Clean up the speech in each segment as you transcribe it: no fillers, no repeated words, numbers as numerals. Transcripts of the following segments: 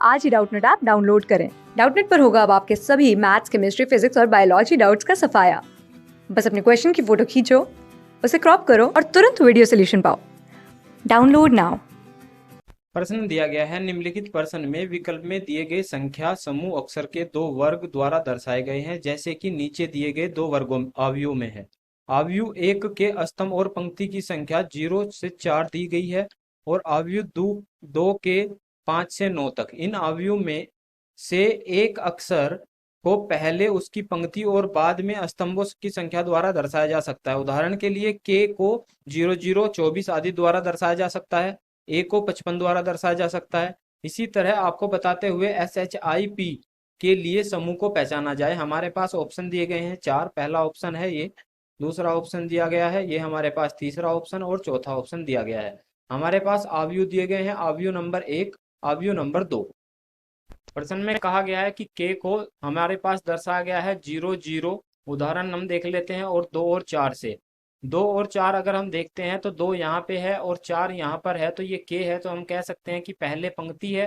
आज ही Doubtnut app download करें। Doubtnut पर होगा अब आपके सभी मैथ्स, केमिस्ट्री, फिजिक्स और बायोलॉजी डाउट्स का सफाया। बस अपने क्वेश्चन की फोटो खींचो, उसे क्रॉप करो और तुरंत वीडियो सोल्यूशन पाओ। Download now. प्रश्न दिया गया है, निम्नलिखित प्रश्न में विकल्प में दिए गए संख्या समूह अक्षर के दो वर्ग द्वारा दर्शाए गए हैं, जैसे कि नीचे दिए गए दो वर्गों अवयव में है। अवयव एक के स्तंभ और पंक्ति की संख्या 0 से 4 दी गई है और अवयव दो के 5 से 9 तक। इन अवयव में से एक अक्षर को पहले उसकी पंक्ति और बाद में स्तंभों की संख्या द्वारा दर्शाया जा सकता है। उदाहरण के लिए के को 00, 24 आदि द्वारा दर्शाया जा सकता है। ए को 55 द्वारा दर्शाया जा सकता है। इसी तरह आपको बताते हुए SHIP के लिए समूह को पहचाना जाए। हमारे पास ऑप्शन दिए गए हैं 4। पहला ऑप्शन है ये, दूसरा ऑप्शन दिया गया है ये, हमारे पास तीसरा ऑप्शन और चौथा ऑप्शन दिया गया है। हमारे पास अवयव दिए गए हैं, अवयव नंबर 1, अवयव नंबर 2। प्रश्न में कहा गया है कि के को हमारे पास दर्शाया गया है 00। उदाहरण हम देख लेते हैं और 2 और 4 से। 2 और 4 अगर हम देखते हैं तो 2 यहाँ पे है और 4 यहाँ पर है, तो ये के है। तो हम कह सकते हैं कि पहले पंक्ति है,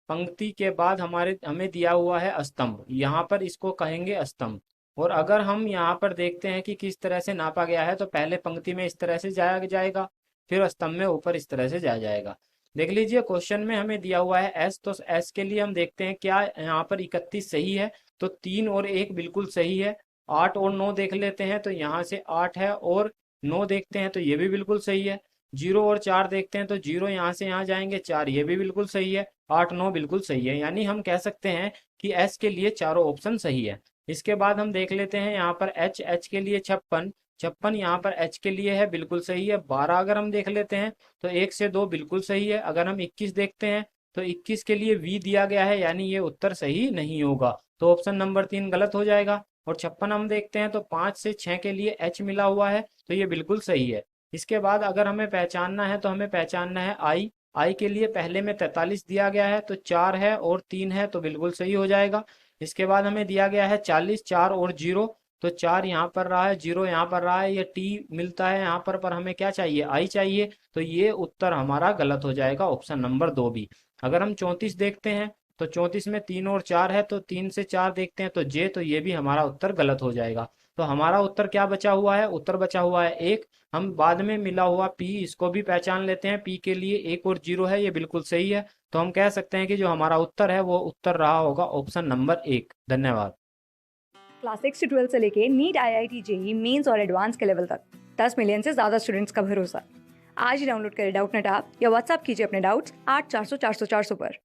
पंक्ति के बाद हमें दिया हुआ है स्तंभ, यहाँ पर इसको कहेंगे स्तंभ। और अगर हम यहाँ पर देखते हैं कि किस तरह से नापा गया है, तो पहले पंक्ति में इस तरह से जाया जाएगा, फिर स्तंभ में ऊपर इस तरह से जाया जाएगा। देख लीजिए क्वेश्चन में हमें दिया हुआ है एस, तो एस के लिए हम देखते हैं क्या यहाँ पर 31 सही है, तो 3 और 1 बिल्कुल सही है। 8 और 9 देख लेते हैं, तो यहाँ से 8 है और 9 देखते हैं तो ये भी बिल्कुल सही है। 0 और 4 देखते हैं तो 0 यहाँ से यहाँ जाएंगे, 4 ये भी बिल्कुल सही है, 8 9 बिल्कुल सही है। यानी हम कह सकते हैं कि एस के लिए चारों ऑप्शन सही है। इसके बाद हम देख लेते हैं यहाँ पर एच के लिए 56, 56 यहाँ पर एच के लिए है, बिल्कुल सही है। 12 अगर हम देख लेते हैं तो 1 से 2 बिल्कुल सही है। अगर हम 21 देखते हैं तो 21 के लिए वी दिया गया है, यानी ये उत्तर सही नहीं होगा, तो ऑप्शन नंबर 3 गलत हो जाएगा। और 56 हम देखते हैं तो 5 से 6 के लिए एच मिला हुआ है, तो ये बिल्कुल सही है। इसके बाद अगर हमें पहचानना है तो हमें पहचानना है आई। आई के लिए पहले में 43 दिया गया है, तो 4 है और 3 है, तो बिल्कुल सही हो जाएगा। इसके बाद हमें दिया गया है 40, 4 और 0, तो 4 यहाँ पर रहा है, 0 यहाँ पर रहा है, ये टी मिलता है यहाँ पर हमें क्या चाहिए, आई चाहिए, तो ये उत्तर हमारा गलत हो जाएगा, ऑप्शन नंबर 2 भी। अगर हम 34 देखते हैं तो 34 में 3 और 4 है, तो 3 से 4 देखते हैं तो जे, तो ये भी हमारा उत्तर गलत हो जाएगा। तो हमारा उत्तर क्या बचा हुआ है, उत्तर बचा हुआ है 1। हम बाद में मिला हुआ पी, इसको भी पहचान लेते हैं। पी के लिए 1 और 0 है, ये बिल्कुल सही है। तो हम कह सकते हैं कि जो हमारा उत्तर है वो उत्तर रहा होगा ऑप्शन नंबर 1। धन्यवाद। क्लास 6 से 12 से लेके नीट, IIT, JEE मेंस और एडवांस के लेवल तक 10 मिलियन से ज्यादा स्टूडेंट्स का भरोसा। आज ही डाउनलोड करें डाउटनेट ऐप या व्हाट्सएप कीजिए अपने डाउट्स 8400 400 400 पर।